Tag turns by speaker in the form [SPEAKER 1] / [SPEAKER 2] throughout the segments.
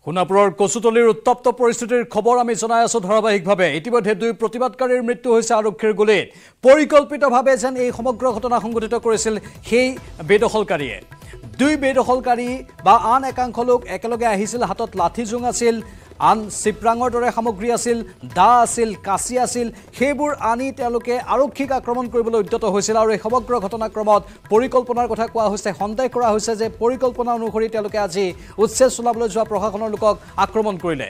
[SPEAKER 1] সোণাপুৰৰ কচুতলিৰ উত্তপ্ত পৰিস্থিতিৰ খবৰ আমি জনাই আছো ধাৰাবাহিকভাৱে। ইতিমধ্যে দুই প্ৰতিবাদকাৰীৰ মৃত্যু হৈছে আৰক্ষীৰ গুলীত। পৰিকল্পিতভাৱে যেন এই সমগ্ৰ ঘটনা সংঘটিত কৰিছিল সেই বেদখলকাৰীয়ে। দুই বেদখলকাৰী বা আন একাংশ লোক একেলগে আহিছিল, হাতত লাঠি জোং আছিল, আন চিপৰাঙৰ দৰে সামগ্ৰী আছিল, দা আছিল, কাঁচি আছিল। সেইবোৰ আনি তেওঁলোকে আৰক্ষীক আক্ৰমণ কৰিবলৈ উদ্যত হৈছিল আৰু এই সমগ্ৰ ঘটনাক্ৰমত পৰিকল্পনাৰ কথা কোৱা হৈছে। সন্দেহ কৰা হৈছে যে পৰিকল্পনা অনুসৰি তেওঁলোকে আজি উচ্ছেদ চলাবলৈ যোৱা প্ৰশাসনৰ লোকক আক্ৰমণ কৰিলে।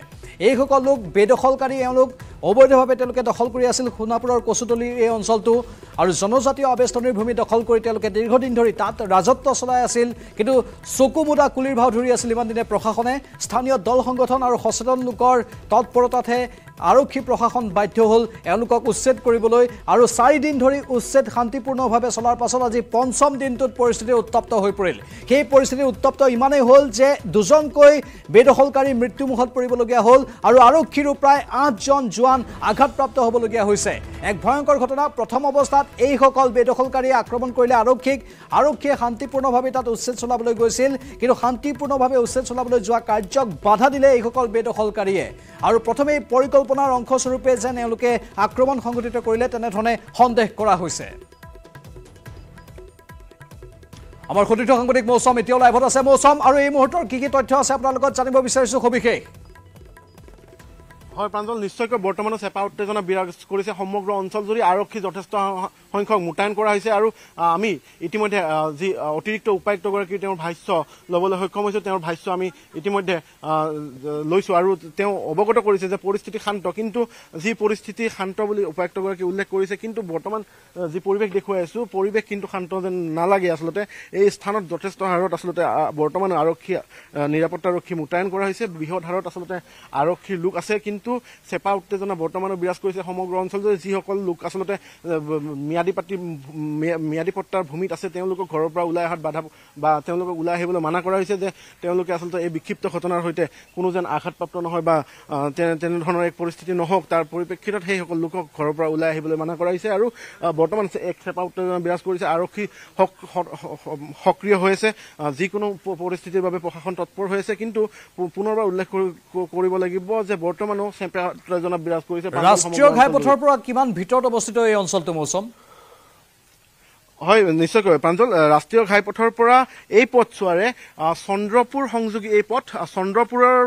[SPEAKER 1] এইসকল লোক বেদখলকাৰী, এওঁলোক অবৈধভাৱে তেওঁলোকে দখল কৰি আছিল সোণাপুৰৰ কচুতলিৰ এই অঞ্চলটো আৰু জনজাতীয় আবেষ্টনীৰ ভূমি দখল কৰি তেওঁলোকে দীৰ্ঘদিন ধৰি তাত ৰাজত্ব চলাই আছিল। কিন্তু চকু মুদা কুলিৰ ভাও ধৰি আছিল ইমান দিনে প্ৰশাসনে। স্থানীয় দল সংগঠন আৰু সচেতন লোকৰ তৎপৰতাতহে আৰক্ষী প্ৰশাসন বাধ্য হ'ল এওঁলোকক উচ্ছেদ কৰিবলৈ আৰু 4 দিন ধৰি উচ্ছেদ শান্তিপূৰ্ণভাৱে চলাৰ পাছত আজি পঞ্চম দিনটোত পৰিস্থিতি উত্তপ্ত হৈ পৰিল। সেই পৰিস্থিতি উত্তপ্ত ইমানেই হ'ল যে দুজনকৈ বেদখলকাৰী মৃত্যুমুখত পৰিবলগীয়া হ'ল আৰু আৰক্ষীৰো প্ৰায় 8জন জোৱান আঘাতপ্ৰাপ্ত হ'বলগীয়া হৈছে। এক ভয়ংকৰ ঘটনা। প্ৰথম অৱস্থাত এইসকল বেদখলকাৰীয়ে আক্ৰমণ কৰিলে আৰক্ষীক। আৰক্ষীয়ে শান্তিপূৰ্ণভাৱে তাত উচ্ছেদ চলাবলৈ গৈছিল, কিন্তু শান্তিপূৰ্ণভাৱে উচ্ছেদ চলাবলৈ যোৱা কাৰ্যক বাধা দিলে এইসকল বেদখলকাৰীয়ে আৰু প্ৰথমেই পৰিকল্পনাৰ অংশস্বৰূপে যেন এওঁলোকে আক্ৰমণ সংঘটিত কৰিলে তেনেধৰণে সন্দেহ কৰা হৈছে। আমাৰ সতীৰ্থ সাংবাদিক মৌচম এতিয়াও লাইভত আছে। মৌচম, আৰু এই মুহূৰ্তৰ কি তথ্য আছে আপোনাৰ লগত জানিব বিচাৰিছোঁ সবিশেষ।
[SPEAKER 2] হয় প্ৰাঞ্জল, নিশ্চয়কৈ বৰ্তমানো চেপা উত্তেজনা বিৰাজ কৰিছে সমগ্ৰ অঞ্চলজুৰি। আৰক্ষী যথেষ্ট সংখ্যক মোতায়েন কৰা হৈছে আৰু আমি ইতিমধ্যে যি অতিৰিক্ত উপায়ুক্তগৰাকী তেওঁৰ ভাষ্য ল'বলৈ সক্ষম হৈছোঁ। তেওঁৰ ভাষ্য আমি ইতিমধ্যে লৈছোঁ আৰু তেওঁ অৱগত কৰিছে যে পৰিস্থিতি শান্ত, কিন্তু যি পৰিস্থিতি শান্ত বুলি উপায়ুক্তগৰাকী উল্লেখ কৰিছে, কিন্তু বৰ্তমান যি পৰিৱেশ দেখুৱাই আছোঁ, পৰিৱেশ কিন্তু শান্ত যেন নালাগে। আচলতে এই স্থানত যথেষ্ট হাৰত আচলতে বৰ্তমান নিৰাপত্তাৰক্ষী মোতায়েন কৰা হৈছে। বৃহৎ হাৰত আচলতে আৰক্ষীৰ লোক আছে, কিন্তু চেপা উত্তেজনা বৰ্তমানো বিৰাজ কৰিছে সমগ্ৰ অঞ্চলজুৰি। যিসকল লোক আচলতে ম্যাদী পট্টাৰ ভূমিত আছে তেওঁলোকক ঘৰৰ পৰা ওলাই অহাত বাধা বা তেওঁলোকক ওলাই আহিবলৈ মানা কৰা হৈছে, যে তেওঁলোকে আচলতে এই বিক্ষিপ্ত ঘটনাৰ সৈতে কোনো যেন আঘাতপ্ৰাপ্ত নহয় বা তেনেধৰণৰ এক পৰিস্থিতি নহওক, তাৰ পৰিপ্ৰেক্ষিতত সেইসকল লোকক ঘৰৰ পৰা ওলাই আহিবলৈ মানা কৰা হৈছে। আৰু বৰ্তমান এক চেপা উত্তেজনা বিৰাজ কৰিছে। আৰক্ষী সক্ৰিয় হৈ আছে, যিকোনো পৰিস্থিতিৰ বাবে প্ৰশাসন তৎপৰ হৈ আছে। কিন্তু পুনৰবাৰ উল্লেখ কৰিব লাগিব যে বৰ্তমানো চেপা উত্তেজনা বিৰাজ কৰিছে।
[SPEAKER 1] ৰাষ্ট্ৰীয় ঘাইপথৰ পৰা কিমান ভিতৰত অৱস্থিত এই অঞ্চলটো মৌচম?
[SPEAKER 2] হয় নিশ্চয়কৈ প্ৰাঞ্জল, ৰাষ্ট্ৰীয় ঘাইপথৰ পৰা এই পথছোৱাৰে চন্দ্ৰপুৰ সংযোগী এই পথ, চন্দ্ৰপুৰৰ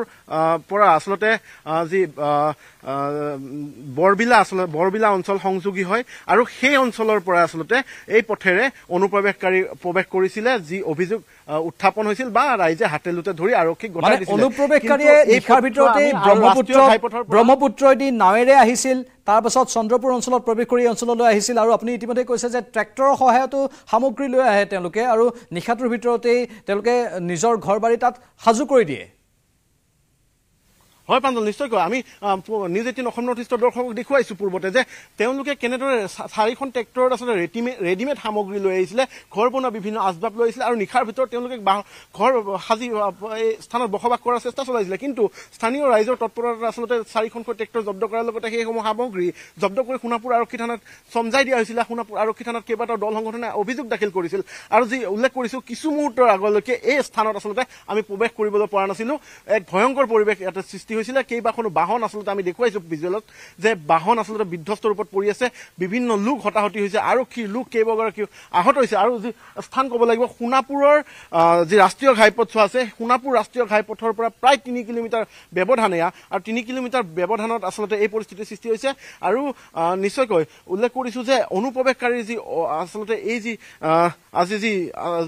[SPEAKER 2] পৰা আচলতে যি বৰবিলা অঞ্চল সংযোগী হয় আৰু সেই অঞ্চলৰ পৰা আচলতে এই পথেৰে অনুপ্ৰৱেশকাৰী প্ৰৱেশ কৰিছিলে, যি অভিযোগ উত্থাপন হৈছিল বা ৰাইজে হাতে লোটে ধৰি আৰক্ষীক গতাই দিছিল।
[SPEAKER 1] অনুপ্ৰৱেশকাৰীয়ে নিশাৰ ভিতৰতে ব্ৰহ্মপুত্ৰদি নাৱেৰে আহিছিল, তাৰপাছত চন্দ্ৰপুৰ অঞ্চলত প্ৰৱেশ কৰি অঞ্চললৈ আহিছিল আৰু আপুনি ইতিমধ্যে কৈছে যে ট্ৰেক্টৰৰ সহায়তো সামগ্ৰী লৈ আহে তেওঁলোকে আৰু নিশাটোৰ ভিতৰতেই তেওঁলোকে নিজৰ ঘৰ বাৰী তাত সাজু কৰি দিয়ে।
[SPEAKER 2] হয় প্ৰাঞ্জল, নিশ্চয়কৈ আমি নিউজ 18 অসম নৰ্থ ইষ্টৰ দৰ্শকক দেখুৱাইছোঁ পূৰ্বতে যে তেওঁলোকে কেনেদৰে 4খন ট্ৰেক্টৰত আচলতে ৰেডিমেড সামগ্ৰী লৈ আহিছিলে, ঘৰ বনোৱা বিভিন্ন আচবাব লৈ আহিছিলে আৰু নিশাৰ ভিতৰত তেওঁলোকে ঘৰ সাজি এই স্থানত বসবাস কৰাৰ চেষ্টা চলাইছিলে। কিন্তু স্থানীয় ৰাইজৰ তৎপৰতাত আচলতে 4খনকৈ ট্ৰেক্টৰ জব্দ কৰাৰ লগতে সেইসমূহ সামগ্ৰী জব্দ কৰি সোণাপুৰ আৰক্ষী থানাত চমজাই দিয়া হৈছিলে। সোণাপুৰ আৰক্ষী থানাত কেইবাটাও দল সংগঠনে অভিযোগ দাখিল কৰিছিল আৰু যি উল্লেখ কৰিছোঁ কিছু মুহূৰ্তৰ আগলৈকে এই স্থানত আচলতে আমি প্ৰৱেশ কৰিবলৈ পৰা নাছিলোঁ। এক ভয়ংকৰ পৰিৱেশ ইয়াতে সৃষ্টি হৈছিলে। কেইবাখনো বাহন আচলতে আমি দেখুৱাইছোঁ ভিজুৱেলত যে বাহন আচলতে বিধ্বস্ত ৰূপত পৰি আছে, বিভিন্ন লোক হতাহতি হৈছে, আৰক্ষীৰ লোক কেইবাগৰাকীও আহত হৈছে। আৰু যি স্থান ক'ব লাগিব, সোণাপুৰৰ যি ৰাষ্ট্ৰীয় ঘাইপথছোৱা আছে, সোণাপুৰ ৰাষ্ট্ৰীয় ঘাইপথৰ পৰা প্ৰায় 3 কিলোমিটাৰ ব্যৱধান এয়া, আৰু 3 কিলোমিটাৰ ব্যৱধানত আচলতে এই পৰিস্থিতিৰ সৃষ্টি হৈছে। আৰু নিশ্চয়কৈ উল্লেখ কৰিছোঁ যে অনুপ্ৰৱেশকাৰীৰ যি আচলতে এই যি আজি যি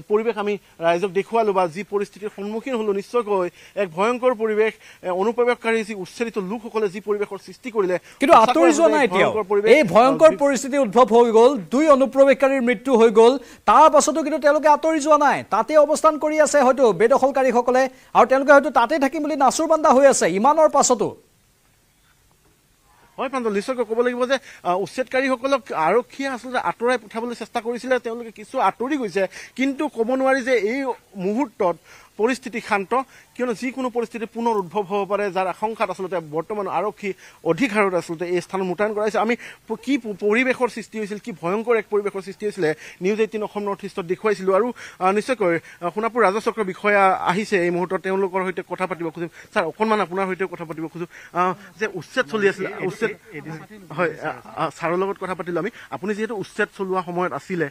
[SPEAKER 2] পৰিৱেশ আমি ৰাইজক দেখুৱালোঁ বা যি পৰিস্থিতিৰ সন্মুখীন হ'লোঁ, নিশ্চয়কৈ এক ভয়ংকৰ পৰিৱেশ। অনুপ্ৰৱেশকাৰী যি উচ্ছেদিত লোকসকলে যি পৰিৱেশৰ সৃষ্টি কৰিলে,
[SPEAKER 1] কিন্তু আঁতৰি যোৱা নাই এতিয়াও। এই ভয়ংকৰ পৰিস্থিতি উদ্ভৱ হৈ গ'ল, 2 অনুপ্ৰৱেশকাৰীৰ মৃত্যু হৈ গ'ল, তাৰ পাছতো কিন্তু তেওঁলোকে আঁতৰি যোৱা নাই, তাতে অৱস্থান কৰি আছে হয়তো বেদখলকাৰীসকলে আৰু তেওঁলোকে হয়তো তাতে থাকিম বুলি নাচুৰ বান্দা হৈ আছে ইমানৰ পাছতো।
[SPEAKER 2] হয় প্ৰাঞ্জল, নিশ্চয়কৈ ক'ব লাগিব যে উচ্ছেদকাৰীসকলক আৰক্ষীয়ে আচলতে আঁতৰাই পঠাবলৈ চেষ্টা কৰিছিলে, তেওঁলোকে কিছু আঁতৰি গৈছে, কিন্তু ক'ব নোৱাৰি যে এই মুহূৰ্তত পৰিস্থিতি শান্ত কিয়নো যিকোনো পৰিস্থিতি পুনৰ উদ্ভৱ হ'ব পাৰে যাৰ আশংকাত আচলতে বৰ্তমান আৰক্ষী অধিক হাৰত আচলতে এই স্থানত মোতায়েন কৰা হৈছে আমি কি পৰিৱেশৰ সৃষ্টি হৈছিল কি ভয়ংকৰ এক পৰিৱেশৰ সৃষ্টি হৈছিলে নিউজ 18 অসম নৰ্থ ইষ্টত দেখুৱাইছিলোঁ আৰু নিশ্চয়কৈ সোণাপুৰ ৰাজহ বিষয়া আহিছে এই মুহূৰ্তত তেওঁলোকৰ সৈতে কথা পাতিব খুজিম ছাৰ অকণমান আপোনাৰ সৈতে কথা পাতিব খোজোঁ যে উচ্ছেদ চলি আছিলে উচ্ছেদ হয় ছাৰৰ লগত কথা পাতিলোঁ আমি আপুনি যিহেতু উচ্ছেদ চলোৱা সময়ত আছিলে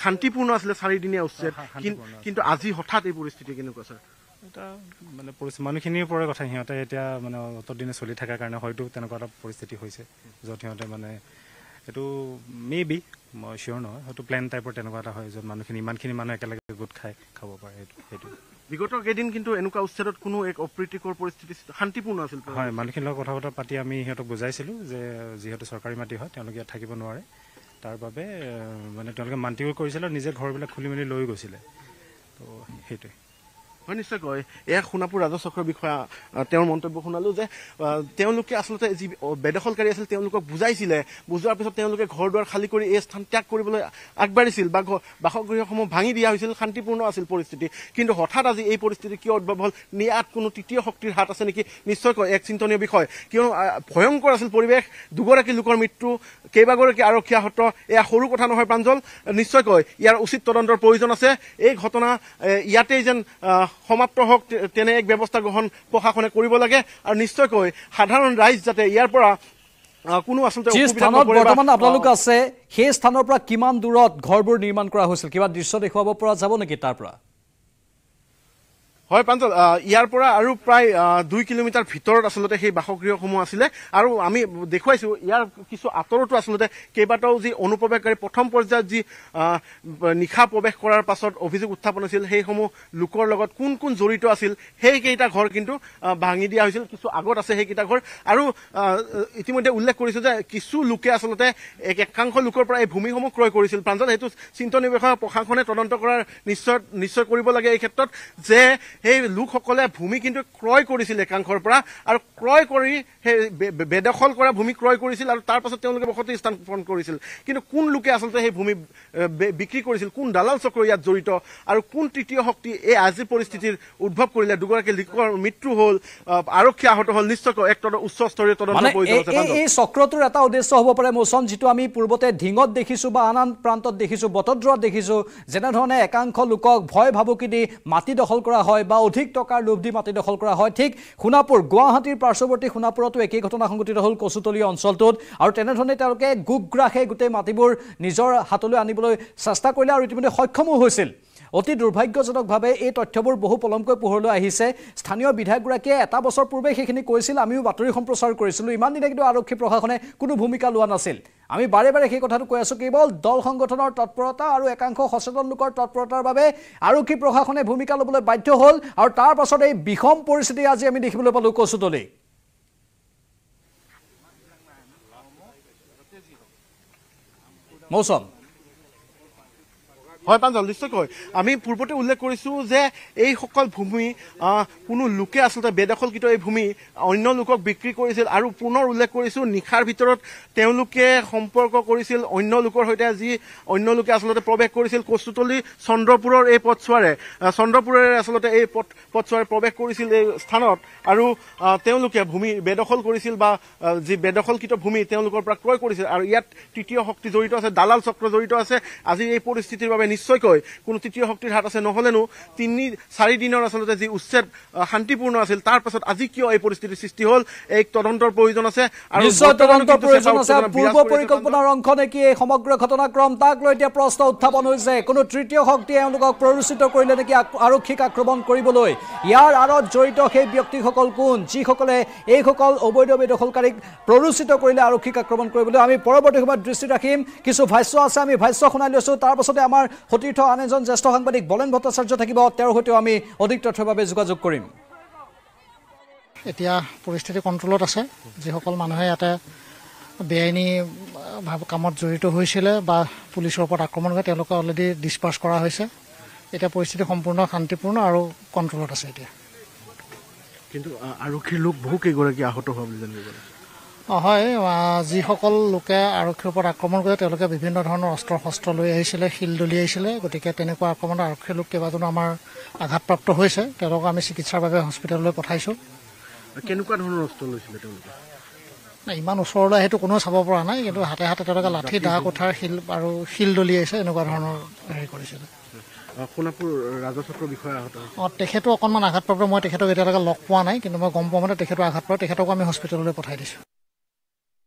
[SPEAKER 2] শান্তিপূৰ্ণ আছিলে 4 দিনীয়া উচ্ছেদ কিন্তু আজি হঠাৎ এই পৰিস্থিতি কেনেকুৱা ছাৰ
[SPEAKER 3] এটা মানে মানুহখিনিৰ ওপৰত কথা সিহঁতে এতিয়া মানে অতদিনে চলি থকাৰ কাৰণে হয়তো তেনেকুৱা এটা পৰিস্থিতি হৈছে য'ত সিহঁতে মানে এইটো মে বি মই চিয়'ৰ নহয় হয়তো প্লেন টাইপৰ তেনেকুৱা এটা হয় য'ত মানুহখিনি ইমানখিনি মানুহ একেলগে গোট খাই খাব পাৰে সেইটো
[SPEAKER 2] বিগত কেইদিন কিন্তু এনেকুৱা উচ্ছেদত কোনো এক অপ্ৰীতিকৰ পৰিস্থিতি শান্তিপূৰ্ণ আছিল
[SPEAKER 3] হয় মানুহখিনিৰ লগত কথা বতৰা পাতি আমি সিহঁতক বুজাইছিলোঁ যে যিহেতু চৰকাৰী মাটি হয় তেওঁলোকে ইয়াত থাকিব নোৱাৰে তাৰ বাবে মানে তেওঁলোকে মান্তিও কৰিছিলে আৰু নিজে ঘৰবিলাক খুলি মেলি লৈ গৈছিলে তো সেইটোৱে
[SPEAKER 2] হয় নিশ্চয়কৈ এয়া সোণাপুৰ ৰাজহ বিষয়া তেওঁৰ মন্তব্য শুনালোঁ যে তেওঁলোকে আচলতে যি বেদখলকাৰী আছিল তেওঁলোকক বুজাইছিলে বুজোৱাৰ পিছত তেওঁলোকে ঘৰ দুৱাৰ খালী কৰি এই স্থান ত্যাগ কৰিবলৈ আগবাঢ়িছিল বা বাসগৃহসমূহ ভাঙি দিয়া হৈছিল শান্তিপূৰ্ণ আছিল পৰিস্থিতি কিন্তু হঠাৎ আজি এই পৰিস্থিতি কিয় উদ্ভৱ হ'ল ইয়াত কোনো তৃতীয় শক্তিৰ হাত আছে নেকি নিশ্চয়কৈ এক চিন্তনীয় বিষয় কিয়নো ভয়ংকৰ আছিল পৰিৱেশ দুগৰাকী লোকৰ মৃত্যু কেইবাগৰাকী আৰক্ষী আহত এয়া সৰু কথা নহয় প্ৰাঞ্জল নিশ্চয়কৈ ইয়াৰ উচিত তদন্তৰ প্ৰয়োজন আছে এই ঘটনা ইয়াতেই যেন সমাপ্ত হওক তেনে এক ব্যৱস্থা গ্ৰহণ প্ৰশাসনে কৰিব লাগে আৰু নিশ্চয়কৈ সাধাৰণ ৰাইজ যাতে ইয়াৰ পৰা কোনো আচলতে
[SPEAKER 1] যি স্থানত বৰ্তমান আপোনালোক আছে সেই স্থানৰ পৰা কিমান দূৰত ঘৰবোৰ নিৰ্মাণ কৰা হৈছিল কিবা দৃশ্য দেখুৱাব পৰা যাব নেকি তাৰ পৰা
[SPEAKER 2] হয় প্ৰাঞ্জল ইয়াৰ পৰা আৰু প্ৰায় 2 কিলোমিটাৰ ভিতৰত আচলতে সেই বাসগৃহসমূহ আছিলে আৰু আমি দেখুৱাইছোঁ ইয়াৰ কিছু আঁতৰতো আচলতে কেইবাটাও যি অনুপ্ৰৱেশকাৰী প্ৰথম পৰ্যায়ত যি নিশা প্ৰৱেশ কৰাৰ পাছত অভিযোগ উত্থাপন হৈছিল সেইসমূহ লোকৰ লগত কোন কোন জড়িত আছিল সেইকেইটা ঘৰ কিন্তু ভাঙি দিয়া হৈছিল কিছু আগত আছে সেইকেইটা ঘৰ আৰু ইতিমধ্যে উল্লেখ কৰিছোঁ যে কিছু লোকে আচলতে একাংশ লোকৰ পৰা এই ভূমিসমূহ ক্ৰয় কৰিছিল প্ৰাঞ্জল সেইটো চিন্তনীয় বিষয়ে প্ৰশাসনে তদন্ত কৰাৰ নিশ্চয় কৰিব লাগে এই ক্ষেত্ৰত যে সেই লোকসকলে ভূমি কিন্তু ক্ৰয় কৰিছিল একাংশৰ পৰা আৰু ক্ৰয় কৰি সেই বেদখল কৰা ভূমি ক্ৰয় কৰিছিল আৰু তাৰ পাছত তেওঁলোকে বসতি স্থাপন কৰিছিল কিন্তু কোন লোকে আচলতে সেই ভূমি বিক্ৰী কৰিছিল কোন দালাল চক্ৰ ইয়াত জড়িত আৰু কোন তৃতীয় শক্তি এই আজিৰ পৰিস্থিতিৰ উদ্ভৱ কৰিলে দুগৰাকী লোকৰ মৃত্যু হ'ল আৰক্ষী আহত হ'ল নিশ্চয়কৈ এক উচ্চস্তৰীয় তদন্তৰ প্ৰয়োজন আছে
[SPEAKER 1] এই চক্ৰটোৰ এটা উদ্দেশ্য হ'ব পাৰে মৌচম যিটো আমি পূৰ্বতে ঢিঙত দেখিছোঁ বা আন প্ৰান্তত দেখিছোঁ বটদ্ৰৱাত দেখিছোঁ যেনেধৰণে একাংশ লোকক ভয় ভাবুকি দি মাটি দখল কৰা হয় বা অধিক টকাৰ লোভ দি মাটি দখল কৰা হয় ঠিক সোণাপুৰ গুৱাহাটীৰ পাৰ্শ্বৱৰ্তী সোণাপুৰতো একেই ঘটনা সংঘটিত হ'ল কচুতলী অঞ্চলটোত আৰু তেনেধৰণে তেওঁলোকে গোগ্ৰাসে গোটেই মাটিবোৰ নিজৰ হাতলৈ আনিবলৈ চেষ্টা কৰিলে আৰু ইতিমধ্যে সক্ষমো হৈছিল অতি দুৰ্ভাগ্যজনকভাৱে এই তথ্যবোৰ বহু পলমকৈ পোহৰলৈ আহিছে স্থানীয় বিধায়কগৰাকীয়ে এটা বছৰ পূৰ্বে সেইখিনি কৈছিল আমিও বাতৰি সম্প্ৰচাৰ কৰিছিলোঁ ইমান দিনে কিন্তু আৰক্ষী প্ৰশাসনে কোনো ভূমিকা লোৱা নাছিল আমি বাৰে বাৰে সেই কথাটো কৈ আছোঁ কেৱল দল সংগঠনৰ তৎপৰতা আৰু একাংশ সচেতন লোকৰ তৎপৰতাৰ বাবে আৰক্ষী প্ৰশাসনে ভূমিকা ল'বলৈ বাধ্য হ'ল আৰু তাৰ পাছত এই বিষম পৰিস্থিতি আজি আমি দেখিবলৈ পালোঁ কচুতলী মৌচম
[SPEAKER 2] হয় প্ৰাঞ্জল নিশ্চয়কৈ আমি পূৰ্বতে উল্লেখ কৰিছোঁ যে এইসকল ভূমি কোনো লোকে আচলতে বেদখলকৃত এই ভূমি অন্য লোকক বিক্ৰী কৰিছিল আৰু পুনৰ উল্লেখ কৰিছোঁ নিশাৰ ভিতৰত তেওঁলোকে সম্পৰ্ক কৰিছিল অন্য লোকৰ সৈতে যি অন্য লোকে আচলতে প্ৰৱেশ কৰিছিল কচুতলী চন্দ্ৰপুৰৰ এই পথছোৱাৰে চন্দ্ৰপুৰেৰে আচলতে এই পথছোৱাৰে প্ৰৱেশ কৰিছিল এই স্থানত আৰু তেওঁলোকে ভূমি বেদখল কৰিছিল বা যি বেদখলকৃত ভূমি তেওঁলোকৰ পৰা ক্ৰয় কৰিছিল আৰু ইয়াত তৃতীয় শক্তি জড়িত আছে দালাল চক্ৰ জড়িত আছে আজি এই পৰিস্থিতিৰ বাবে নিশ্চয়কৈ কোনো তৃতীয় শক্তিৰ হাত আছে নহ'লেনো 3-4 দিনৰ আচলতে যি উচ্ছেদ শান্তিপূৰ্ণ আছিল তাৰ পাছত আজি কিয় এই পৰিস্থিতিৰ সৃষ্টি হ'ল এক তদন্তৰ প্ৰয়োজন আছে আৰু
[SPEAKER 1] পূৰ্ব পৰিকল্পনাৰ অংশ নেকি এই সমগ্ৰ ঘটনাক্ৰম তাক লৈ এতিয়া প্ৰশ্ন উত্থাপন হৈছে কোনো তৃতীয় শক্তিয়ে এওঁলোকক প্ৰৰোচিত কৰিলে নেকি আৰক্ষীক আক্ৰমণ কৰিবলৈ ইয়াৰ আঁৰত জড়িত সেই ব্যক্তিসকল কোন যিসকলে এইসকল অবৈধ বেদখলকাৰীক প্ৰৰোচিত কৰিলে আৰক্ষীক আক্ৰমণ কৰিবলৈ আমি পৰৱৰ্তী সময়ত দৃষ্টি ৰাখিম কিছু ভাষ্য আছে আমি ভাষ্য শুনাই লৈছোঁ তাৰ পাছতে আমাৰ সতীৰ্থ আন এজন জ্যেষ্ঠ সাংবাদিক বলেন ভট্টাচাৰ্য থাকিব তেওঁৰ সৈতেও আমি অধিক তথ্যৰ বাবে যোগাযোগ কৰিম
[SPEAKER 4] এতিয়া পৰিস্থিতি কণ্ট্ৰলত আছে যিসকল মানুহে ইয়াতে বেআইনী কামত জড়িত হৈছিলে বা পুলিচৰ ওপৰত আক্ৰমণ কৰে তেওঁলোকে অলৰেডি ডিছপাৰ্চ কৰা হৈছে এতিয়া পৰিস্থিতি সম্পূৰ্ণ শান্তিপূৰ্ণ আৰু কণ্ট্ৰলত আছে এতিয়া
[SPEAKER 2] কিন্তু আৰক্ষীৰ লোক বহু কেইগৰাকী আহত হোৱা বুলি জানিব
[SPEAKER 4] হয় যিসকল লোকে আৰক্ষীৰ ওপৰত আক্ৰমণ কৰে তেওঁলোকে বিভিন্ন ধৰণৰ অস্ত্ৰ শস্ত্ৰ লৈ আহিছিলে, শিল দলিয়াইছিলে। গতিকে তেনেকুৱা আক্ৰমণত আৰক্ষীৰ লোক কেইবাজনো আমাৰ আঘাতপ্ৰাপ্ত হৈছে। তেওঁলোকক আমি চিকিৎসাৰ বাবে হস্পিটেললৈ পঠাইছোঁ।
[SPEAKER 2] কেনেকুৱা ধৰণৰ অস্ত্ৰ লৈছিলে তেওঁলোকে?
[SPEAKER 4] ইমান ওচৰলৈ সেইটো কোনেও চাব পৰা নাই, কিন্তু হাতে হাতে তেওঁলোকে লাঠি, দা, কোঠাৰ শিল আৰু শিল দলিয়াইছে, এনেকুৱা ধৰণৰ হেৰি কৰিছিলে।
[SPEAKER 2] সোণাপুৰ ৰাজচক্ৰৰ বিষয়ে আহত
[SPEAKER 4] তেখেতো অকণমান আঘাতপ্ৰাপ্ত। মই তেখেতক এতিয়ালৈকে লগ পোৱা নাই, কিন্তু মই গম পোৱা মতে তেখেতো আঘাতপ্ৰাপ্ত। তেখেতকো আমি হস্পিটেললৈ পঠাই দিছোঁ।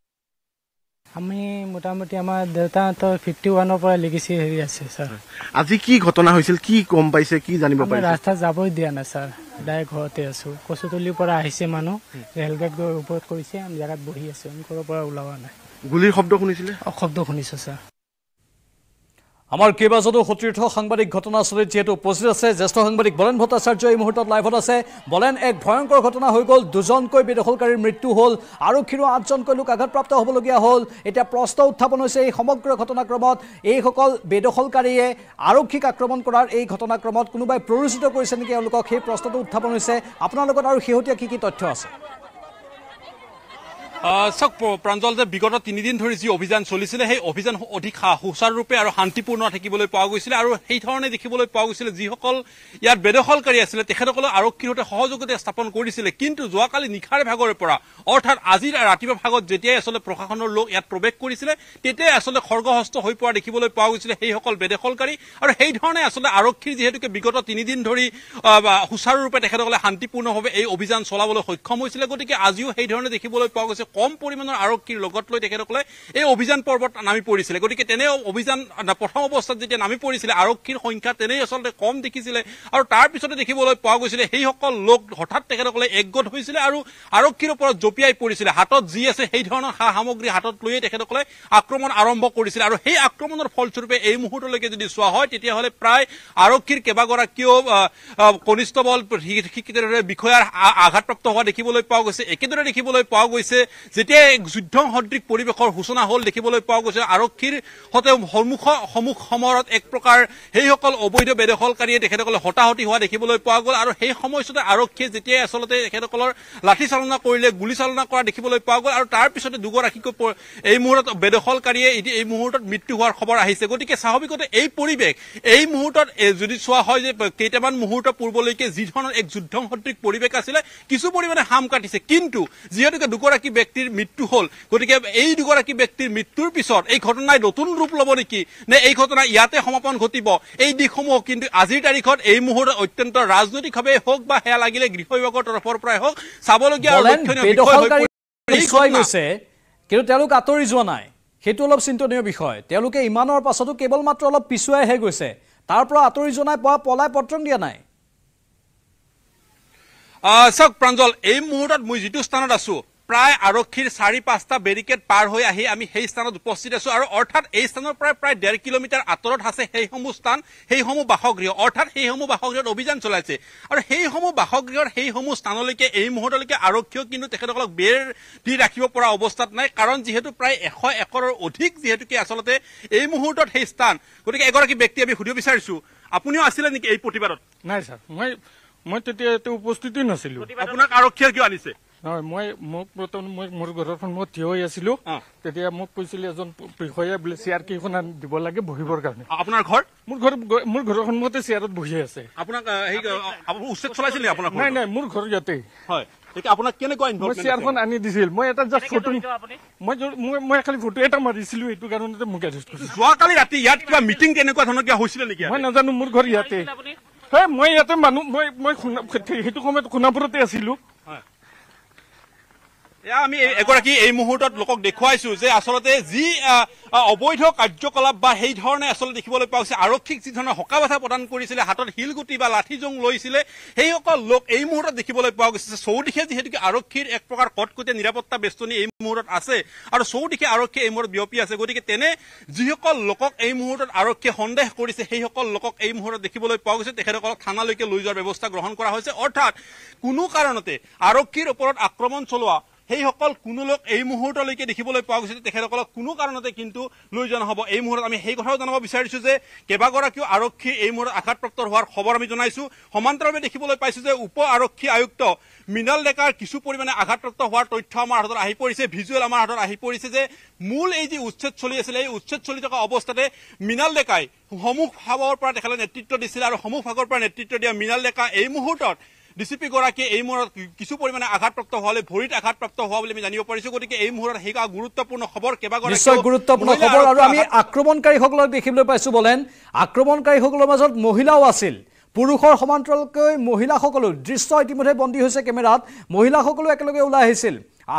[SPEAKER 5] আমি মোটামুটি আমাৰ দেউতাহঁতৰ 51-ৰ পৰা লিগেচি হেৰি আছে ছাৰ।
[SPEAKER 2] আজি কি ঘটনা হৈছিল, কি গম পাইছে, কি জানিব পাৰিছে?
[SPEAKER 5] ৰাস্তাত যাবই দিয়া নাই ছাৰ, ডাইৰেক্ট ঘৰতে আছোঁ। কচুতলিৰ পৰা আহিছে মানুহ, ৰেলগেট গৈ ওপৰত কৰিছে, আমি জেগাত বহি আছোঁ। আমি ঘৰৰ পৰা ওলোৱা নাই।
[SPEAKER 2] গুলিৰ শব্দ শুনিছিলে?
[SPEAKER 5] শব্দ শুনিছোঁ ছাৰ।
[SPEAKER 1] আমাৰ কেইবাজনো সতীৰ্থ সাংবাদিক ঘটনাস্থলীত যিহেতু উপস্থিত আছে। জ্যেষ্ঠ সাংবাদিক বলেন ভট্টাচাৰ্য এই মুহূৰ্তত লাইভত আছে। বলেন, এক ভয়ংকৰ ঘটনা হৈ গ'ল। 2জনকৈ বেদখলকাৰীৰ মৃত্যু হ'ল, আৰক্ষীৰো 8জনকৈ লোক আঘাতপ্ৰাপ্ত হ'বলগীয়া হ'ল। এতিয়া প্ৰশ্ন উত্থাপন হৈছে এই সমগ্ৰ ঘটনাক্ৰমত, এইসকল বেদখলকাৰীয়ে আৰক্ষীক আক্ৰমণ কৰাৰ এই ঘটনাক্ৰমত কোনোবাই প্ৰৰোচিত কৰিছে নেকি এওঁলোকক, সেই প্ৰশ্নটো উত্থাপন হৈছে। আপোনাৰ লগত আৰু শেহতীয়া কি তথ্য আছে?
[SPEAKER 6] চাওক প্ৰাঞ্জল, যে বিগত 3 দিন ধৰি যি অভিযান চলিছিলে সেই অভিযান অধিক সুচাৰুৰূপে আৰু শান্তিপূৰ্ণ থাকিবলৈ পোৱা গৈছিলে। আৰু সেই ধৰণে দেখিবলৈ পোৱা গৈছিলে যিসকল ইয়াত বেদখলকাৰী আছিলে তেখেতসকলে আৰক্ষীৰ সৈতে সহযোগিতা স্থাপন কৰিছিলে। কিন্তু যোৱাকালি নিশাৰ ভাগৰে পৰা, অৰ্থাৎ আজি ৰাতিপুৱা ভাগত যেতিয়াই আচলতে প্ৰশাসনৰ লোক ইয়াত প্ৰৱেশ কৰিছিলে তেতিয়াই আচলতে খৰ্গহস্ত হৈ পৰা দেখিবলৈ পোৱা গৈছিলে সেইসকল বেদখলকাৰী। আৰু সেই ধৰণে আচলতে আৰক্ষীৰ যিহেতুকে বিগত 3 দিন ধৰি সুচাৰুৰূপে তেখেতসকলে শান্তিপূৰ্ণভাৱে এই অভিযান চলাবলৈ সক্ষম হৈছিলে। গতিকে আজিও সেই ধৰণে দেখিবলৈ পোৱা গৈছে কম পৰিমাণৰ আৰক্ষীৰ লগত লৈ তেখেতসকলে এই অভিযান পৰ্বত নামি পৰিছিলে। গতিকে তেনে অভিযান প্ৰথম অৱস্থাত যেতিয়া নামি পৰিছিলে আৰক্ষীৰ সংখ্যা তেনেই আচলতে কম দেখিছিলে। আৰু তাৰ পিছতে দেখিবলৈ পোৱা গৈছিলে সেইসকল লোক হঠাৎ তেখেতসকলে একগোট হৈছিলে আৰু আৰক্ষীৰ ওপৰত জঁপিয়াই পৰিছিলে। হাতত যি আছে সেই ধৰণৰ সা সামগ্ৰী হাতত লৈয়ে তেখেতসকলে আক্ৰমণ আৰম্ভ কৰিছিলে। আৰু সেই আক্ৰমণৰ ফলস্বৰূপে এই মুহূৰ্তলৈকে যদি চোৱা হয় তেতিয়াহ'লে প্ৰায় আৰক্ষীৰ কেইবাগৰাকীও কনিষ্টবল বিষয়াৰ আঘাতপ্ৰাপ্ত হোৱা দেখিবলৈ পোৱা গৈছে। একেদৰে দেখিবলৈ পোৱা গৈছে যেতিয়া এক যুদ্ধ সদৃশ পৰিৱেশৰ সূচনা হ'ল দেখিবলৈ পোৱা গৈছে আৰক্ষীৰ সৈতে সন্মুখ সমৰত এক প্ৰকাৰ সেইসকল অবৈধ বেদখলকাৰীয়ে তেখেতসকলে হতাহতি হোৱা দেখিবলৈ পোৱা গ'ল। আৰু সেই সময়ছোৱাতে আৰক্ষীয়ে যেতিয়াই আচলতে তেখেতসকলৰ লাঠি চালনা কৰিলে, গুলী চালনা কৰা দেখিবলৈ পোৱা গ'ল। আৰু তাৰ পিছতে দুগৰাকীকৈ এই মুহূৰ্তত বেদখলকাৰীয়ে এই মুহূৰ্তত মৃত্যু হোৱাৰ খবৰ আহিছে। গতিকে স্বাভাৱিকতে এই পৰিৱেশ এই মুহূৰ্তত যদি চোৱা হয় যে কেইটামান মুহূৰ্ত পূৰ্বলৈকে যি ধৰণৰ এক যুদ্ধ সদৃশ পৰিৱেশ আছিলে কিছু পৰিমাণে হাম কাটিছে। কিন্তু যিহেতুকে দুগৰাকী ব্যক্তিৰ মৃত্যু হ'ল, গতিকে এই দুগৰাকী ব্যক্তিৰ মৃত্যুৰ পিছত এই ঘটনাই নতুন ৰূপ ল'ব নেকি, নে এই ঘটনা ইয়াতে সমাপন ঘটিব, এই দিশসমূহ কিন্তু আজিৰ তাৰিখত এই মুহূৰ্তত অত্যন্ত ৰাজনৈতিকভাৱে হওক বা সেয়া লাগিলে গৃহ বিভাগৰ তৰফৰ পৰাই হওক চাবলগীয়া
[SPEAKER 1] গৈছে। কিন্তু তেওঁলোক আঁতৰি যোৱা নাই, সেইটো অলপ চিন্তনীয় বিষয়। তেওঁলোকে ইমানৰ পাছতো কেৱল মাত্ৰ অলপ পিছুৱাইহে গৈছে, তাৰ পৰা আঁতৰি যোৱা নাই, পলাই পত্ৰং দিয়া নাই।
[SPEAKER 6] চাওক প্ৰাঞ্জল, এই মুহূৰ্তত মই যিটো স্থানত আছো প্ৰায় আৰক্ষীৰ 4-5টা বেৰিকেড পাৰ হৈ আহি আমি সেই স্থানত উপস্থিত আছো। আৰু অৰ্থাৎ এই স্থানৰ প্ৰায় 1.5 কিলোমিটাৰ আঁতৰত আছে সেইসমূহ স্থান, সেইসমূহ বাসগৃহ, অৰ্থাৎ সেইসমূহ বাসগৃহত অভিযান চলাইছে। আৰু সেইসমূহ বাসগৃহৰ সেইসমূহ স্থানলৈকে এই মুহূৰ্তলৈকে আৰক্ষীয়েও কিন্তু তেখেতসকলক বেৰ দি ৰাখিব পৰা অৱস্থাত নাই। কাৰণ যিহেতু প্ৰায় 100 একৰৰ অধিক যিহেতুকে আচলতে এই মুহূৰ্তত সেই স্থান। গতিকে এগৰাকী ব্যক্তি আমি সুধিব বিচাৰিছো, আপুনিও আছিলে নেকি এই প্ৰতিবাদত?
[SPEAKER 7] নাই ছাৰ, মই তেতিয়া উপস্থিতি নাছিলো।
[SPEAKER 6] আপোনাক আৰক্ষীয়ে কিয় আনিছে?
[SPEAKER 7] নহয়, মোক মোৰ ঘৰৰ সন্মুখত থিয় হৈ আছিলো। তেতিয়া মোক কৈছিলে এজন বিষয়াই বোলে চেয়াৰ কেইখন দিব লাগে বহিবৰ কাৰণে।
[SPEAKER 6] আপোনাৰ ঘৰ?
[SPEAKER 7] মোৰ ঘৰৰ সন্মুখতে চেয়াৰত বহি আছে।
[SPEAKER 6] আপোনাক উচ্ছেদ চলাইছিল? আপোনাৰ
[SPEAKER 7] নাই, মোৰ ঘৰ ইয়াতে।
[SPEAKER 6] হয়, আপোনাক কেনেকুৱা
[SPEAKER 7] চেয়াৰখন আনি দিছিল। মই এটা জাষ্ট ফটো, মই খালি ফটো এটা মাৰিছিলো, এইটো কাৰণতে মোক এৰেষ্ট কৰিছিল।
[SPEAKER 6] যোৱাকালি ৰাতি ইয়াত কিবা মিটিং তেনেকুৱা ধৰণৰ কিবা হৈছিলে নেকি?
[SPEAKER 7] মই নাজানো, মোৰ ঘৰ ইয়াতে। মই ইয়াতে মানুহ, মই সেইটো সময়ত সোণাপুৰতে আছিলো।
[SPEAKER 6] আমি এগৰাকী এই মুহূৰ্তত লোকক দেখুৱাইছো যে আচলতে যি অবৈধ কাৰ্যকলাপ বা সেই ধৰণে আচলতে দেখিবলৈ পোৱা গৈছে, আৰক্ষীক যি ধৰণৰ হকা বাধা প্ৰদান কৰিছিলে, হাতত শিলগুটি বা লাঠি জং লৈছিলে, সেইসকল লোক এই মুহূৰ্তত দেখিবলৈ পোৱা গৈছে। চৌদিশে যিহেতুকে আৰক্ষীৰ এক প্ৰকাৰ কটকটীয়া নিৰাপত্তা বেষ্টনী এই মুহূৰ্তত আছে আৰু চৌদিশে আৰক্ষীয়ে এই মুহূৰ্তত বিয়পি আছে। গতিকে তেনে যিসকল লোকক এই মুহূৰ্তত আৰক্ষীয়ে সন্দেহ কৰিছে সেইসকল লোকক এই মুহূৰ্তত দেখিবলৈ পোৱা গৈছে তেখেতসকলক থানালৈকে লৈ যোৱাৰ ব্যৱস্থা গ্ৰহণ কৰা হৈছে। অৰ্থাৎ কোনো কাৰণতে আৰক্ষীৰ ওপৰত আক্ৰমণ চলোৱা সেইসকল কোনো লোক এই মুহূৰ্তলৈকে দেখিবলৈ পোৱা গৈছে তেখেতসকলক কোনো কাৰণতে কিন্তু লৈ যোৱা নহ'ব। এই মুহূৰ্তত আমি সেই কথাও জানিব বিচাৰিছোঁ যে কেইবাগৰাকীও আৰক্ষী এই মুহূৰ্তত আঘাতপ্ৰাপ্ত হোৱাৰ খবৰ আমি জনাইছোঁ। সমান্তৰালভাৱে দেখিবলৈ পাইছোঁ যে উপ আৰক্ষী আয়ুক্ত মৃণাল ডেকাৰ কিছু পৰিমাণে আঘাতপ্ৰাপ্ত হোৱাৰ তথ্য আমাৰ হাতত আহি পৰিছে, ভিজুৱেল আমাৰ হাতত আহি পৰিছে যে মূল এই যি উচ্ছেদ চলি আছিলে এই উচ্ছেদ চলি থকা অৱস্থাতে মৃণাল ডেকাই সমূহ ভাগৰ পৰা তেখেতে নেতৃত্ব দিছিলে আৰু সমূহ ভাগৰ পৰা নেতৃত্ব দিয়া মৃণাল ডেকা এই মুহূৰ্তত ডিচিপি গৰাকীয়ে এই মুহূৰ্তত কিছু পৰিমাণে আঘাতপ্ৰাপ্ত হোৱালৈ ভৰিত আঘাতপ্ৰাপ্ত হোৱা বুলি আমি জানিব পাৰিছোঁ। গতিকে এই মুহূৰ্তত সেই গুৰুত্বপূৰ্ণ খবৰ
[SPEAKER 1] নিশ্চয় গুৰুত্বপূৰ্ণ খবৰ। আৰু আমি আক্ৰমণকাৰীসকলক দেখিবলৈ পাইছোঁ বলেন আক্ৰমণকাৰীসকলৰ মাজত মহিলাও আছিল, পুৰুষৰ সমান্তৰালকৈ মহিলাসকলো দৃশ্য ইতিমধ্যে বন্দী হৈছে কেমেৰাত। মহিলাসকলো একেলগে ওলাই আহিছিল,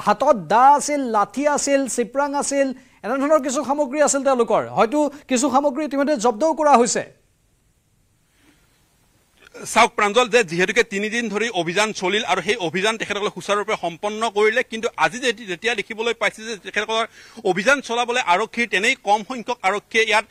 [SPEAKER 1] হাতত দা আছিল, লাঠি আছিল, চিপৰাং আছিল, এনেধৰণৰ কিছু সামগ্ৰী আছিল তেওঁলোকৰ। হয়তো কিছু সামগ্ৰী ইতিমধ্যে জব্দও কৰা হৈছে।
[SPEAKER 6] চাওক প্ৰাঞ্জল, যে যিহেতুকে 3 দিন ধৰি অভিযান চলিল আৰু সেই অভিযান তেখেতসকলে সুচাৰুৰূপে সম্পন্ন কৰিলে, কিন্তু আজি যেতিয়া দেখিবলৈ পাইছে যে তেখেতসকলৰ অভিযান চলাবলৈ আৰক্ষীৰ তেনেই কম সংখ্যক আৰক্ষীয়ে ইয়াত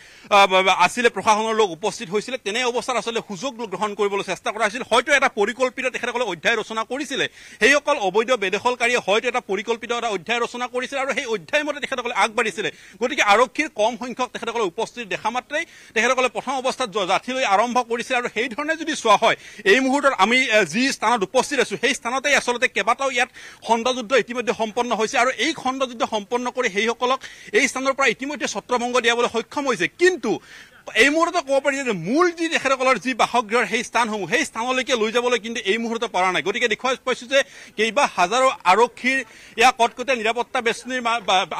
[SPEAKER 6] আছিলে, প্ৰশাসনৰ লোক উপস্থিত হৈছিলে, তেনে অৱস্থাত আচলতে সুযোগ গ্ৰহণ কৰিবলৈ চেষ্টা কৰা হৈছিল। হয়তো এটা পৰিকল্পিত তেখেতসকলে অধ্যায় ৰচনা কৰিছিলে, সেইসকল অবৈধ বেদখলকাৰীয়ে হয়তো এটা পৰিকল্পিত এটা অধ্যায় ৰচনা কৰিছিলে আৰু সেই অধ্যায় মতে তেখেতসকলে আগবাঢ়িছিলে। গতিকে আৰক্ষীৰ কম সংখ্যক তেখেতসকলে উপস্থিত দেখা মাত্ৰেই তেখেতসকলে প্ৰথম অৱস্থাত যাঠি লৈ আৰম্ভ কৰিছিলে। আৰু সেই ধৰণে যদি চোৱা হয় এই মুহূৰ্তত আমি যি স্থানত উপস্থিত আছো সেই স্থানতেই আচলতে কেইবাটাও ইয়াত খণ্ডযুদ্ধ ইতিমধ্যে সম্পন্ন হৈছে আৰু এই খণ্ডযুদ্ধ সম্পন্ন কৰি সেইসকলক এই স্থানৰ পৰা ইতিমধ্যে ছত্ৰভংগ দিয়াবলৈ সক্ষম হৈছে। কিন্তু এই মুহূৰ্তত ক'ব পাৰি যে মূল যি তেখেতসকলৰ যি বাসগৃহৰ সেই স্থানসমূহ সেই স্থানলৈকে লৈ যাবলৈ কিন্তু এই মুহূৰ্তত পৰা নাই। গতিকে দেখুৱাই পাইছোঁ যে কেইবা হাজাৰো আৰক্ষীৰ ইয়াৰ কটকটীয়া নিৰাপত্তা বেষ্টনীৰ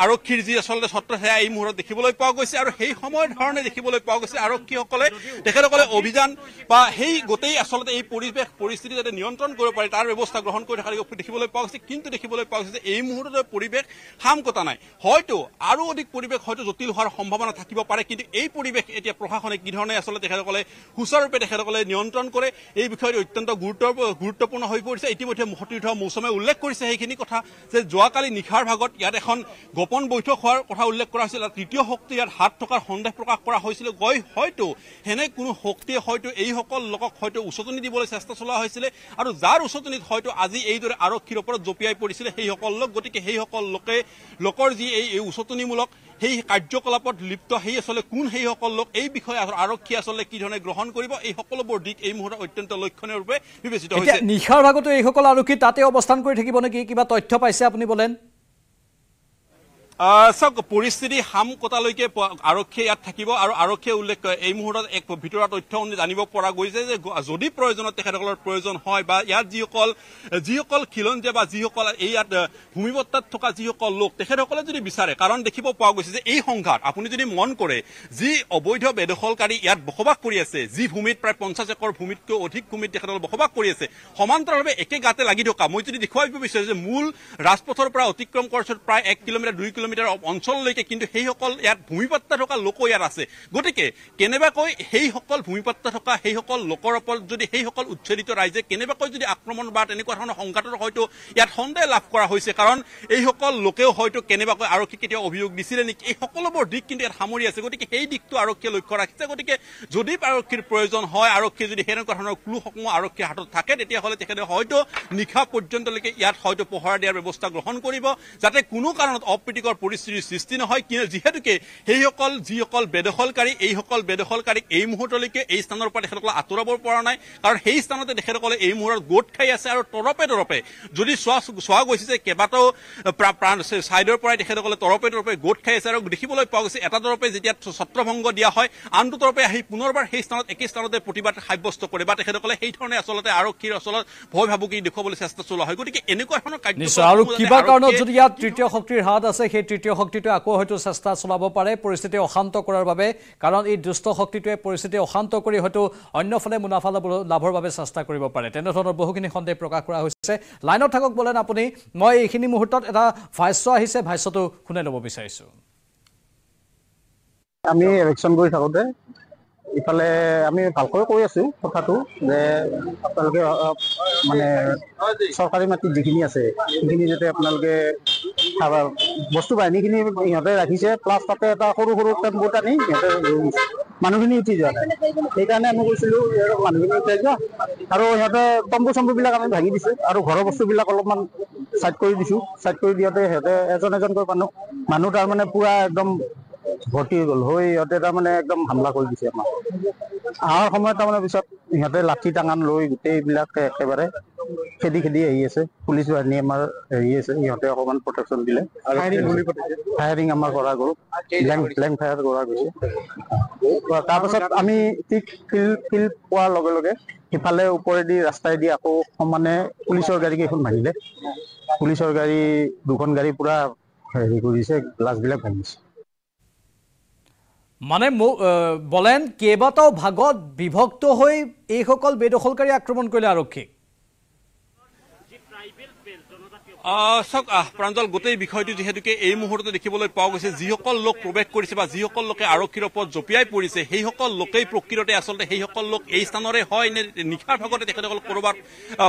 [SPEAKER 6] আৰক্ষীৰ যি আচলতে ছত্ৰ সেয়া এই মুহূৰ্তত দেখিবলৈ পোৱা গৈছে। আৰু সেই সময়ৰ ধৰণে দেখিবলৈ পোৱা গৈছে আৰক্ষীসকলে তেখেতসকলে অভিযান বা সেই গোটেই আচলতে এই পৰিস্থিতি যাতে নিয়ন্ত্ৰণ কৰিব পাৰে তাৰ ব্যৱস্থা গ্ৰহণ কৰি থকা দেখিবলৈ পোৱা গৈছে। কিন্তু দেখিবলৈ পোৱা গৈছে যে এই মুহূৰ্তত পৰিৱেশ খাম কটা নাই, হয়তো আৰু অধিক পৰিৱেশ হয়তো জটিল হোৱাৰ সম্ভাৱনা থাকিব পাৰে। কিন্তু এই পৰিৱেশ এতিয়া প্ৰশাসনে কি ধৰণে আচলতে তেখেতসকলে সুচাৰুৰূপে তেখেতসকলে নিয়ন্ত্ৰণ কৰে এই বিষয়টো অত্যন্ত গুৰুত্বপূৰ্ণ হৈ পৰিছে। ইতিমধ্যে সতীৰ্থ মৌচুমে উল্লেখ কৰিছে সেইখিনি কথা যে যোৱাকালি নিশাৰ ভাগত ইয়াত এখন গোপন বৈঠক হোৱাৰ কথা উল্লেখ কৰা হৈছিল। তৃতীয় শক্তি ইয়াত হাত থকাৰ সন্দেহ প্ৰকাশ কৰা হৈছিল। হয়তো সেনে কোনো শক্তিয়ে হয়তো এইসকল লোকক হয়তো উচতনি দিবলৈ চেষ্টা চলোৱা হৈছিলে আৰু যাৰ উচতনিত হয়তো আজি এইদৰে আৰক্ষীৰ ওপৰত জঁপিয়াই পৰিছিলে সেইসকল লোক। গতিকে সেইসকল লোকৰ যি এই উচতনিমূলক সেই কাৰ্যকলাপত লিপ্ত সেই আচলতে কোন সেইসকল লোক, এই বিষয়ে আৰক্ষী আচলতে কি ধৰণে গ্ৰহণ কৰিব, এই সকলোবোৰ দিশ এই মুহূৰ্তত অত্যন্ত লক্ষণীয় ৰূপে বিবেচিত হৈছে।
[SPEAKER 1] নিশাৰ ভাগতো এইসকল আৰক্ষী তাতে অৱস্থান কৰি থাকিব নেকি, কিবা তথ্য পাইছে আপুনি বলেন?
[SPEAKER 6] চাওক, পৰিস্থিতি হাম কটালৈকে আৰক্ষীয়ে ইয়াত থাকিব আৰু আৰক্ষীয়ে উল্লেখ কৰে এই মুহূৰ্তত এক ভিতৰুৱা তথ্য জানিব পৰা গৈছে যে যদি প্ৰয়োজনত তেখেতসকলৰ প্ৰয়োজন হয় বা ইয়াত যিসকল খিলঞ্জীয়া বা যিসকল এই ইয়াত ভূমিপট্টাত থকা যিসকল লোক তেখেতসকলে যদি বিচাৰে, কাৰণ দেখিব পোৱা গৈছে যে এই সংঘাত আপুনি যদি মন কৰে যি অবৈধ বেদখলকাৰী ইয়াত বসবাস কৰি আছে, যি ভূমিত প্ৰায় 50 একৰ ভূমিতকৈ অধিক ভূমিত তেখেতসকলে বসবাস কৰি আছে, সমান্তৰালভাৱে একে গাতে লাগি থকা মই যদি দেখুৱাই দিব বিচাৰো যে মূল ৰাজপথৰ পৰা অতিক্ৰম কৰাৰ পিছত প্ৰায় 1 কিলোমিটাৰ 2 কিলোমিটাৰ অঞ্চললৈকে কিন্তু সেইসকল ইয়াত ভূমিপট্টা থকা লোক ইয়াত আছে। গতিকে কেনেবাকৈ সেইসকল ভূমিপট্টা থকা সেইসকল লোকৰ ওপৰত যদি সেইসকল উচ্ছেদিত ৰাইজে কেনেবাকৈ যদি আক্ৰমণ বা তেনেকুৱা ধৰণৰ সংঘাতৰ হয়তো ইয়াত সন্দেহ লাভ কৰা হৈছে, কাৰণ এইসকল লোকেও হয়তো কেনেবাকৈ আৰক্ষী কেতিয়াও অভিযোগ দিছিলে নেকি, এই সকলোবোৰ দিশ কিন্তু ইয়াত সামৰি আছে। গতিকে সেই দিশটো আৰক্ষীয়ে লক্ষ্য ৰাখিছে। গতিকে যদি আৰক্ষীৰ প্ৰয়োজন হয়, আৰক্ষীয়ে যদি সেনেকুৱা ধৰণৰ ক্লুসমূহ আৰক্ষীৰ হাতত থাকে, তেতিয়াহ'লে তেখেতে হয়তো নিশা পৰ্যন্তলৈকে ইয়াত হয়তো পহৰা দিয়াৰ ব্যৱস্থা গ্ৰহণ কৰিব, যাতে কোনো কাৰণত অপ্ৰীতিকৰ পৰিস্থিতিৰ সৃষ্টি নহয়। যিহেতুকে যিসকল বেদখলকাৰী এইসকল বেদখলকাৰীক এই মুহূৰ্তলৈকে এই স্থানৰ পৰা তেখেতসকলে আঁতৰাব পৰা নাই, কাৰণ সেই স্থানতে তেখেতসকলে এই মুহূৰ্তত গোট খাই আছে আৰু তৰপে যদি চোৱা গৈছে যে কেইবাটাও ছাইডৰ পৰাই তেখেতসকলে তৰপে গোট খাই আছে আৰু দেখিবলৈ পোৱা গৈছে এটা তৰপে যেতিয়া ছত্ৰভংগ দিয়া হয় আনটো তৰপে আহি পুনৰবাৰ সেই স্থানত একে স্থানতে প্ৰতিবাদ সাব্যস্ত কৰে বা তেখেতসকলে সেই ধৰণে আচলতে আৰক্ষীৰ আচলত ভয় ভাবুকি দেখুৱাবলৈ চেষ্টা চলোৱা হয়। গতিকে এনেকুৱা ধৰণৰ
[SPEAKER 1] নিশ্চয় আৰু কিবা কাৰণত যদি ইয়াত তৃতীয় শক্তিৰ হাত আছে, সেই তৃতীয় শক্তিটোৱে আকৌ হয়তো চেষ্টা চলাব পাৰে পৰিস্থিতি অশান্ত কৰাৰ বাবে, কাৰণ এই দুষ্ট শক্তিটোৱে পৰিস্থিতি অশান্ত কৰি হয়তো অন্যফালে মুনাফা লাভৰ বাবে চেষ্টা কৰিব পাৰে। তেনেধৰণৰ বহুখিনি সন্দেহ প্ৰকাশ কৰা হৈছে। লাইনত থাকক বলেন আপুনি, মই এইখিনি মুহূৰ্তত এটা ভাষ্য আহিছে, ভাষ্যটো শুনাই ল'ব বিচাৰিছোঁ।
[SPEAKER 8] আমি ইলেকশ্যন কৰি থাকোঁতে ইফালে আমি ভালকৈ কৈ আছোঁ কথাটো যে আপোনালোকে মানে চৰকাৰী মাটি যিখিনি আছে সেইখিনি যাতে আপোনালোকে বস্তু বাহিনীখিনি সিহঁতে ৰাখিছে, প্লাছ তাতে এটা সৰু টেম্পু টানি সিহঁতে মানুহখিনি উঠি যোৱা নাই। সেইকাৰণে আমি কৈছিলোঁ মানুহখিনি উঠাই যোৱা, আৰু সিহঁতে তম্বু চম্বুবিলাক আমি ভাঙি দিছোঁ আৰু ঘৰৰ বস্তুবিলাক অলপমান সাইড কৰি দিছোঁ। সাইড কৰি দিওঁতে সিহঁতে এজন এজনকৈ মানুহ তাৰমানে পুৰা একদম ভৰ্তি হৈ গ'ল হৈ সিহঁতে তাৰমানে একদম হামলা কৰি দিছে আমাক। অহাৰ সময়ত তাৰমানে পিছত সিহঁতে লাঠি টাঙান লৈ গোটেইবিলাক একেবাৰে খেদি আহি আছে। পুলিচ বাহিনী আমাৰ হেৰি আছে, সিহঁতে অকণমান প্ৰটেকশ্যন দিলে। ফায়াৰিং আমাৰ কৰা গ'ল, ব্লেংক ফায়াৰ কৰা গৈছে। তাৰপাছত আমি ঠিক ফিল্ড পোৱাৰ লগে লগে সিফালে ওপৰেদি ৰাস্তাইদি আকৌ সমানে পুলিচৰ গাড়ী কেইখন ভাঙিলে। পুলিচৰ গাড়ী 2খন গাড়ী পুৰা হেৰি কৰিছে, গ্লাছবিলাক ভাঙিছে।
[SPEAKER 1] মানে বলেন কেইবাটাও ভাগত বিভক্ত হৈ এইসকল বেদখলকাৰী আক্ৰমণ কৰিলে আৰক্ষীক।
[SPEAKER 6] চাওক প্ৰাঞ্জল, গোটেই বিষয়টো যিহেতুকে এই মুহূৰ্ততে দেখিবলৈ পোৱা গৈছে, যিসকল লোক প্ৰৱেশ কৰিছে বা যিসকল লোকে আৰক্ষীৰ ওপৰত জঁপিয়াই পৰিছে সেইসকল লোকেই প্ৰকৃততে আচলতে সেইসকল লোক এই স্থানৰে হয় নে নিশাৰ ভাগতে তেখেতসকল ক'ৰবাত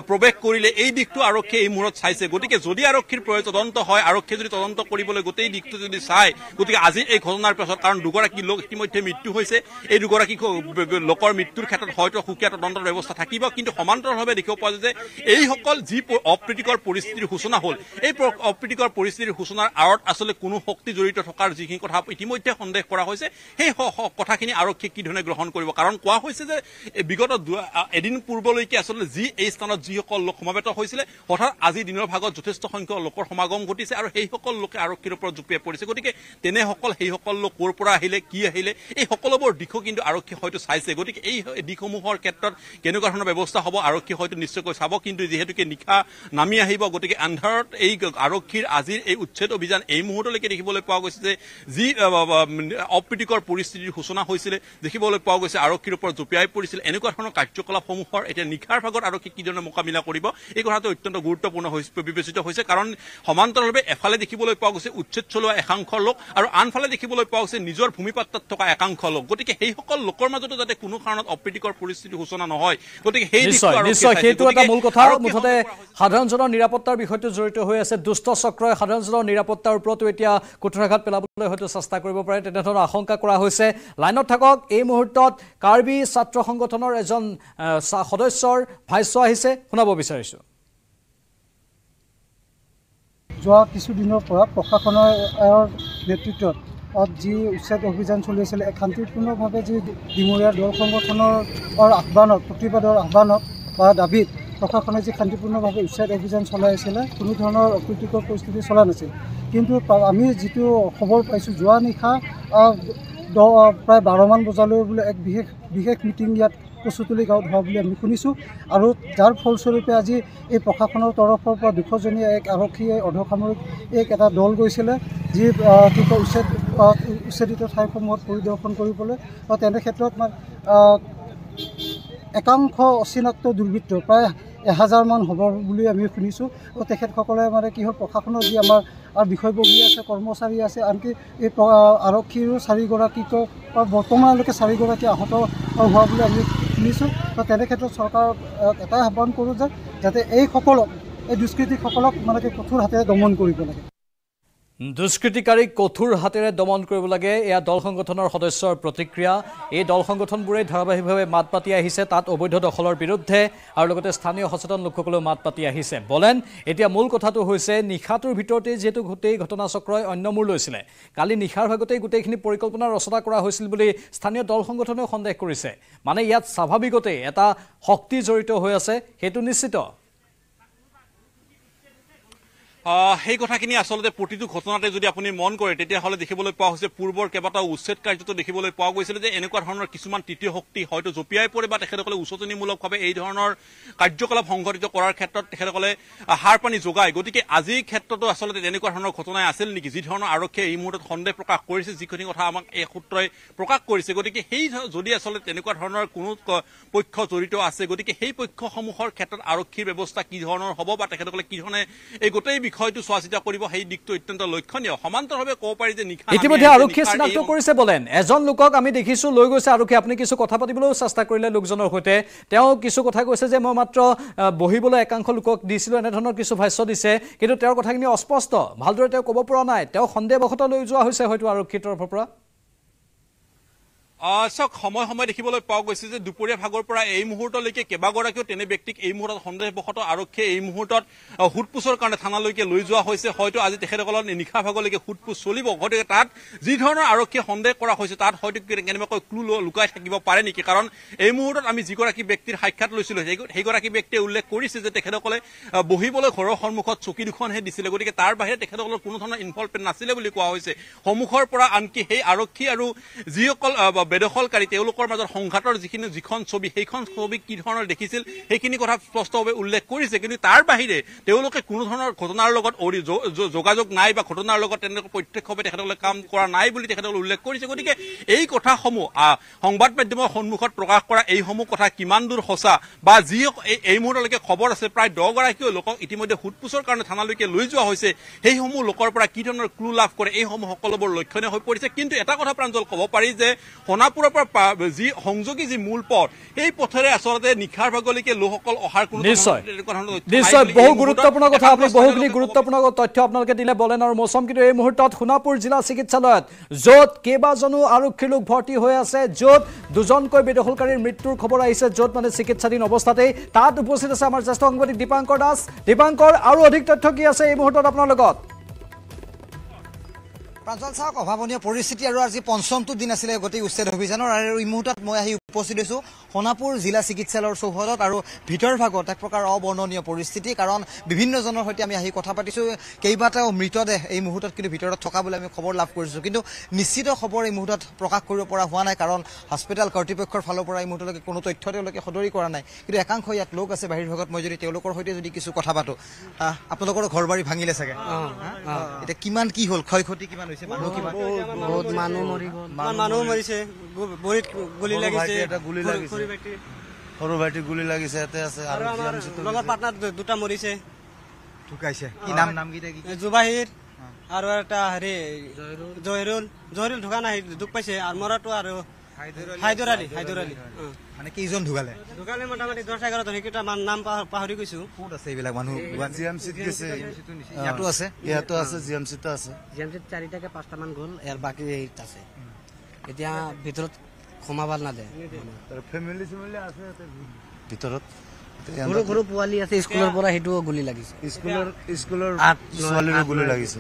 [SPEAKER 6] প্ৰৱেশ কৰিলে, এই দিশটো আৰক্ষীয়ে এই মুহূৰ্তত চাইছে। গতিকে যদি আৰক্ষীৰ তদন্ত হয়, আৰক্ষীয়ে যদি তদন্ত কৰিবলৈ গোটেই দিশটো যদি চায়, গতিকে আজি এই ঘটনাৰ পাছত কাৰণ 2গৰাকী লোক ইতিমধ্যে মৃত্যু হৈছে, এই 2গৰাকী লোকৰ মৃত্যুৰ ক্ষেত্ৰত হয়তো সুকীয়া তদন্তৰ ব্যৱস্থা থাকিব, কিন্তু সমান্তৰালভাৱে দেখিব পোৱা যায় যে এইসকল যি অপ্ৰীতিকৰ পৰিস্থিতিৰ সূচনা হ'ল, এই অপ্ৰীতিকৰ পৰিস্থিতিৰ সূচনাৰ আঁৰত আচলতে কোনো শক্তি জড়িত থকাৰ যিখিনি কথা ইতিমধ্যে সন্দেহ কৰা হৈছে, সেই কথাখিনি আৰক্ষীয়ে কি ধৰণে গ্ৰহণ কৰিব। কাৰণ কোৱা হৈছে যে বিগত এদিন পূৰ্বলৈকে আচলতে এই স্থানত যিসকল লোক সমাবেত হৈছিলে, হঠাৎ আজি দিনৰ ভাগত যথেষ্ট সংখ্যক লোকৰ সমাগম ঘটিছে আৰু সেইসকল লোকে আৰক্ষীৰ ওপৰত জঁপিয়াই পৰিছে। গতিকে সেইসকল লোক ক'ৰ পৰা আহিলে, কি আহিলে, এই সকলোবোৰ দিশো কিন্তু আৰক্ষীয়ে হয়তো চাইছে। গতিকে এই দিশসমূহৰ ক্ষেত্ৰত কেনেকুৱা ধৰণৰ ব্যৱস্থা হ'ব আৰক্ষীয়ে হয়তো নিশ্চয়কৈ চাব। কিন্তু যিহেতুকে নিশা নামি আহিব, গতিকে আন্ধাৰত এই আৰক্ষীৰ আজিৰ এই উচ্ছেদ অভিযান এই মুহূৰ্তলৈকে দেখিবলৈ পোৱা গৈছে যে যি অপ্ৰীতিকৰ পৰিস্থিতিৰ সূচনা হৈছিলে, দেখিবলৈ পোৱা গৈছে আৰক্ষীৰ ওপৰত জঁপিয়াই পৰিছিল। এনেকুৱা ধৰণৰ কাৰ্যকলাপসমূহৰ এতিয়া নিশাৰ ভাগত আৰক্ষী কি ধৰণে মোকাবিলা কৰিব, এই কথাটো অত্যন্ত গুৰুত্বপূৰ্ণ বিবেচিত হৈছে। কাৰণ সমান্তৰালভাৱে এফালে দেখিবলৈ পোৱা গৈছে উচ্ছেদ চলোৱা একাংশ লোক আৰু আনফালে দেখিবলৈ পোৱা গৈছে নিজৰ ভূমিপাত্ৰত থকা একাংশ লোক। গতিকে সেইসকল লোকৰ মাজতো যাতে কোনো কাৰণত অপ্ৰীতিকৰ পৰিস্থিতিৰ সূচনা নহয়, গতিকে সেই
[SPEAKER 1] নিশ্চয় সেইটো এটা মূল কথা। মুঠতে সাধাৰণজনৰ নিৰাপত্তাৰ বিষয়টো জড়িত হৈ আছে। দুষ্ট চক্ৰই সাধাৰণজনৰ নিৰাপত্তাৰ ওপৰতো এতিয়া কুঠাৰাঘাত পেলাবলৈ হয়তো চেষ্টা কৰিব পাৰে, তেনেধৰণৰ আশংকা কৰা হৈছে। লাইনত থাকক, এই মুহূৰ্তত কাৰ্বি ছাত্ৰ সংগঠনৰ এজন সদস্যৰ ভাষ্য আহিছে, শুনাব বিচাৰিছোঁ।
[SPEAKER 9] যোৱা কিছুদিনৰ পৰা প্ৰশাসনৰ নেতৃত্বত যি উচ্ছেদ অভিযান চলি আছিলে, শান্তিপূৰ্ণভাৱে যি ডিমৰীয়া দল সংগঠনৰ আহ্বানত, প্ৰতিবাদৰ আহ্বানত বা দাবীত প্ৰশাসনে যি শান্তিপূৰ্ণভাৱে উচ্ছেদ অভিযান চলাই আছিলে, কোনো ধৰণৰ অপ্ৰীতিকৰ পৰিস্থিতি চলা নাছিল। কিন্তু আমি যিটো খবৰ পাইছোঁ, যোৱা নিশা প্ৰায় 12মান বজালৈ বোলে এক বিশেষ মিটিং ইয়াত কচুতলি গাঁৱত হোৱা বুলি আমি শুনিছোঁ। আৰু যাৰ ফলস্বৰূপে আজি এই প্ৰশাসনৰ তৰফৰ পৰা 200জনীয়া এক আৰক্ষীয়ে অৰ্ধসামৰিক এটা দল গৈছিলে, যি কি কয় উচ্ছেদিত ঠাইসমূহত পৰিদৰ্শন কৰিবলৈ। তেনে ক্ষেত্ৰত একাংশ অচিনাক্ত দুৰ্বৃত্ত প্ৰায় 1000মান হ'ব বুলি আমি শুনিছোঁ। তেখেতসকলে কি হ'ল, প্ৰশাসনৰ যি আমাৰ বিষয়ববী আছে, কৰ্মচাৰী আছে, আনকি এই আৰক্ষীৰো 4গৰাকীকৈ বৰ্তমানলৈকে 4গৰাকী আহত হোৱা বুলি আমি শুনিছোঁ। তেনে ক্ষেত্ৰত চৰকাৰক এটাই আহ্বান কৰোঁ যে যাতে এই দুষ্কৃতিসকলক কঠোৰ হাতেৰে দমন কৰিব লাগে।
[SPEAKER 1] দুষ্কৃতিকাৰীক কঠোৰ হাতেৰে দমন কৰিব লাগে, এয়া দল সংগঠনৰ সদস্যৰ প্ৰতিক্ৰিয়া। এই দল সংগঠনবোৰে ধাৰাবাহিকভাৱে মাত পাতি আহিছে তাত অবৈধ দখলৰ বিৰুদ্ধে, আৰু লগতে স্থানীয় সচেতন লোকসকলেও মাত পাতি আহিছে। বলেন এতিয়া মূল কথাটো হৈছে নিশাটোৰ ভিতৰতে যিহেতু গোটেই ঘটনাচক্ৰই অন্য মূৰ লৈছিলে, কালি নিশাৰ ভাগতেই গোটেইখিনি পৰিকল্পনা ৰচনা কৰা হৈছিল বুলি স্থানীয় দল সংগঠনেও সন্দেহ কৰিছে। মানে ইয়াত স্বাভাৱিকতেই এটা শক্তি জড়িত হৈ আছে, সেইটো নিশ্চিত।
[SPEAKER 6] সেই কথাখিনি আচলতে প্ৰতিটো ঘটনাতে যদি আপুনি মন কৰে তেতিয়াহ'লে দেখিবলৈ পোৱা হৈছে পূৰ্বৰ কেইবাটাও উচ্ছেদ কাৰ্যতো দেখিবলৈ পোৱা গৈছিল যে এনেকুৱা ধৰণৰ কিছুমান তৃতীয় শক্তি হয়তো জঁপিয়াই পৰে বা তেখেতসকলে উচতনিমূলকভাৱে এই ধৰণৰ কাৰ্যকলাপ সংঘটিত কৰাৰ ক্ষেত্ৰত তেখেতসকলে হাৰ পানী যোগায়। গতিকে আজিৰ ক্ষেত্ৰতো আচলতে তেনেকুৱা ধৰণৰ ঘটনাই আছিল নেকি, যি ধৰণৰ আৰক্ষীয়ে এই মুহূৰ্তত সন্দেহ প্ৰকাশ কৰিছে, যিখিনি কথা আমাক এই সূত্ৰই প্ৰকাশ কৰিছে। গতিকে সেই যদি আচলতে তেনেকুৱা ধৰণৰ কোনো পক্ষ জড়িত আছে, গতিকে সেই পক্ষসমূহৰ ক্ষেত্ৰত আৰক্ষীৰ ব্যৱস্থা কি ধৰণৰ হ'ব বা তেখেতসকলে কি ধৰণে এই গোটেই বিষয়টো চোৱা চিতা কৰিব, সেই দিকটো অত্যন্ত লক্ষণীয়। সমান্তৰালভাৱে ক'ব পাৰি যে নিশা
[SPEAKER 1] ইতিমধ্যে আৰক্ষীয়ে চিনাক্ত কৰিছে বলেন এজন লোকক আমি দেখিছোঁ লৈ গৈছে আৰক্ষী। আপুনি কিছু কথা পাতিবলৈও চেষ্টা কৰিলে লোকজনৰ সৈতে, তেওঁ কিছু কথা কৈছে যে মই মাত্ৰ বহিবলৈ একাংশ লোকক দিছিলোঁ, এনেধৰণৰ কিছু ভাষ্য দিছে, কিন্তু তেওঁৰ কথাখিনি অস্পষ্ট, ভালদৰে তেওঁ ক'ব পৰা নাই। তেওঁ সন্দেহবশতঃ লৈ যোৱা হৈছে হয়তো আৰক্ষীৰ তৰফৰ পৰা।
[SPEAKER 6] চাওক সময় সময় দেখিবলৈ পোৱা গৈছে যে দুপৰীয়া ভাগৰ পৰা এই মুহূৰ্তলৈকে কেইবাগৰাকীও তেনে ব্যক্তিক এই মুহূৰ্তত সন্দেহবশতঃ আৰক্ষীয়ে এই মুহূৰ্তত সোধপোছৰ কাৰণে থানালৈকে লৈ যোৱা হৈছে হয়তো আজি তেখেতসকলৰ নিশা ভাগলৈকে সোধপোছ চলিব গতিকে তাত যি ধৰণৰ আৰক্ষীয়ে সন্দেহ কৰা হৈছে তাত হয়তো কেনেবাকৈ ক্লু লুকাই থাকিব পাৰে নেকি কাৰণ এই মুহূৰ্তত আমি যিগৰাকী ব্যক্তিৰ সাক্ষাৎ লৈছিলোঁ সেইগৰাকী ব্যক্তিয়ে উল্লেখ কৰিছে যে তেখেতসকলে বহিবলৈ ঘৰৰ সন্মুখত চকী দুখনহে দিছিলে গতিকে তাৰ বাহিৰে তেখেতসকলৰ কোনো ধৰণৰ ইনভলভমেণ্ট নাছিলে বুলি কোৱা হৈছে সন্মুখৰ পৰা আনকি সেই আৰক্ষী আৰু যিসকল বেদখলকাৰী তেওঁলোকৰ মাজত সংঘাতৰ যিখন ছবি সেইখন ছবি কি ধৰণৰ দেখিছিল সেইখিনি কথা স্পষ্টভাৱে উল্লেখ কৰিছে কিন্তু তাৰ বাহিৰে তেওঁলোকে কোনো ধৰণৰ ঘটনাৰ লগত যোগাযোগ নাই বা ঘটনাৰ লগত তেনেকৈ প্ৰত্যক্ষভাৱে তেখেতসকলে কাম কৰা নাই বুলি তেখেতসকলে উল্লেখ কৰিছে গতিকে এই কথাসমূহ সংবাদ মাধ্যমৰ সন্মুখত প্ৰকাশ কৰা এইসমূহ কথা কিমান দূৰ সঁচা বা যি এই মুহূৰ্তলৈকে খবৰ আছে প্ৰায় 10 গৰাকীও লোকক ইতিমধ্যে সোধপোছৰ কাৰণে থানালৈকে লৈ যোৱা হৈছে সেইসমূহ লোকৰ পৰা কি ধৰণৰ ক্লু লাভ কৰে এইসমূহ সকলোবোৰ লক্ষণীয় হৈ পৰিছে কিন্তু এটা কথা প্ৰাঞ্জল ক'ব পাৰি যে সোণাপুৰৰ পৰা যি সংযোগী যি মূল পথ এই পথেৰে আচলতে নিশাৰ ভাগলৈকে লোকসকল অহাৰ কোনো
[SPEAKER 1] নিশ্চয় বহু গুৰুত্বপূৰ্ণ কথা আপুনি বহুখিনি গুৰুত্বপূৰ্ণ তথ্য আপোনালোকে দিলে বলেন আৰু মৌচম কিন্তু এই মুহূৰ্তত সোণাপুৰ জিলা চিকিৎসালয়ত য'ত কেইবাজনো আৰক্ষী লোক ভৰ্তি হৈ আছে য'ত দুজনকৈ বেদখলকাৰীৰ মৃত্যুৰ খবৰ আহিছে য'ত মানে চিকিৎসাধীন অৱস্থাতেই তাত উপস্থিত আছে আমাৰ জ্যেষ্ঠ সাংবাদিক দীপাংকৰ দাস দীপাংকৰ আৰু অধিক তথ্য কি আছে এই মুহূৰ্তত আপোনাৰ লগত
[SPEAKER 10] প্ৰাঞ্জল চাওক অভাৱনীয় পৰিস্থিতি আৰু আজি পঞ্চমটো দিন আছিলে গোটেই উচ্ছেদ অভিযানৰ আৰু এই মুহূৰ্তত মই আহি উপস্থিত হৈছোঁ সোণাপুৰ জিলা চিকিৎসালয়ৰ চৌহদত আৰু ভিতৰ ভাগত এক প্ৰকাৰ অবৰ্ণনীয় পৰিস্থিতি কাৰণ বিভিন্নজনৰ সৈতে আমি আহি কথা পাতিছোঁ কেইবাটাও মৃতদেহ এই মুহূৰ্তত কিন্তু ভিতৰত থকা বুলি আমি খবৰ লাভ কৰিছোঁ কিন্তু নিশ্চিত খবৰ এই মুহূৰ্তত প্ৰকাশ কৰিব পৰা হোৱা নাই কাৰণ হস্পিটেল কৰ্তৃপক্ষৰ ফালৰ পৰা এই মুহূৰ্তলৈকে কোনো তথ্য তেওঁলোকে সদৰি কৰা নাই কিন্তু একাংশ ইয়াত লোক আছে বাহিৰ ভাগত মই যদি তেওঁলোকৰ সৈতে যদি কিছু কথা পাতোঁ আপোনালোকৰ ঘৰ বাৰী ভাঙিলে চাগে এতিয়া কিমান কি হ'ল ক্ষয় ক্ষতি কিমান হৈছে মানুহ কিমান
[SPEAKER 11] বহুত মানুহ মৰি গ'ল মানুহ মৰিছে ভৰিত গুলি লাগিছে সৰু ভাইটি গুলি লাগিছে ইয়াতে আছে আৰু লগত পাৰ্টনাৰ দুটা মৰিছে
[SPEAKER 10] ঢুকাইছে কি নাম কেইটা কি
[SPEAKER 11] জুবাহিৰ আৰু এটা হেৰি জহিৰুল ঢুকা নাই দুখ পাইছে আৰু মৰাটো আৰু হাইদৰ আলী
[SPEAKER 10] মানে কেইজন ঢুকালে
[SPEAKER 11] মোটামুটি 10-11 জন সেইকেইটা নাম পাহৰি গৈছো
[SPEAKER 10] ক'ত আছে এইবিলাক মানুহ
[SPEAKER 11] জিএমচিত গৈছে
[SPEAKER 10] ইয়াতো আছে
[SPEAKER 11] জিএমচিত 4টাকে 5টা মান গ'ল ইয়াৰ বাকী এইট আছে এতিয়া ভিতৰত সোমাব নাদে
[SPEAKER 12] ফেমিলি আছে
[SPEAKER 11] ভিতৰত সৰু পোৱালি আছে স্কুলৰ পৰা সেইটোও গুলি লাগিছে
[SPEAKER 12] স্কুলৰ ছোৱালীৰো গুলি লাগিছে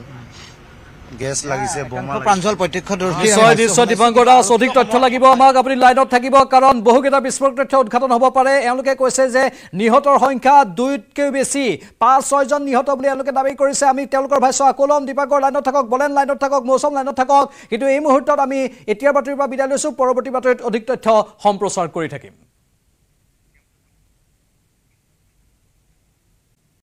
[SPEAKER 12] গেছ লাগিছে বোমা
[SPEAKER 10] প্ৰাঞ্জল প্ৰত্যক্ষদৰ্শী
[SPEAKER 1] নিশ্চয় দীপাংকৰ দাস অধিক তথ্য লাগিব আমাক আপুনি লাইনত থাকিব কাৰণ বহুকেইটা বিস্ফোৰক তথ্য উদ্ঘাটন হ'ব পাৰে এওঁলোকে কৈছে যে নিহতৰ সংখ্যা 2তকৈ বেছি 5-6 জন নিহত বুলি এওঁলোকে দাবী কৰিছে আমি তেওঁলোকৰ ভাষ্য আকৌ ল'ম দীপাংকৰ লাইনত থাকক বলেন লাইনত থাকক মৌচম লাইনত থাকক কিন্তু এই মুহূৰ্তত আমি এতিয়াৰ বাতৰিৰ পৰা বিদায় লৈছোঁ পৰৱৰ্তী বাতৰিত অধিক তথ্য সম্প্ৰচাৰ কৰি থাকিম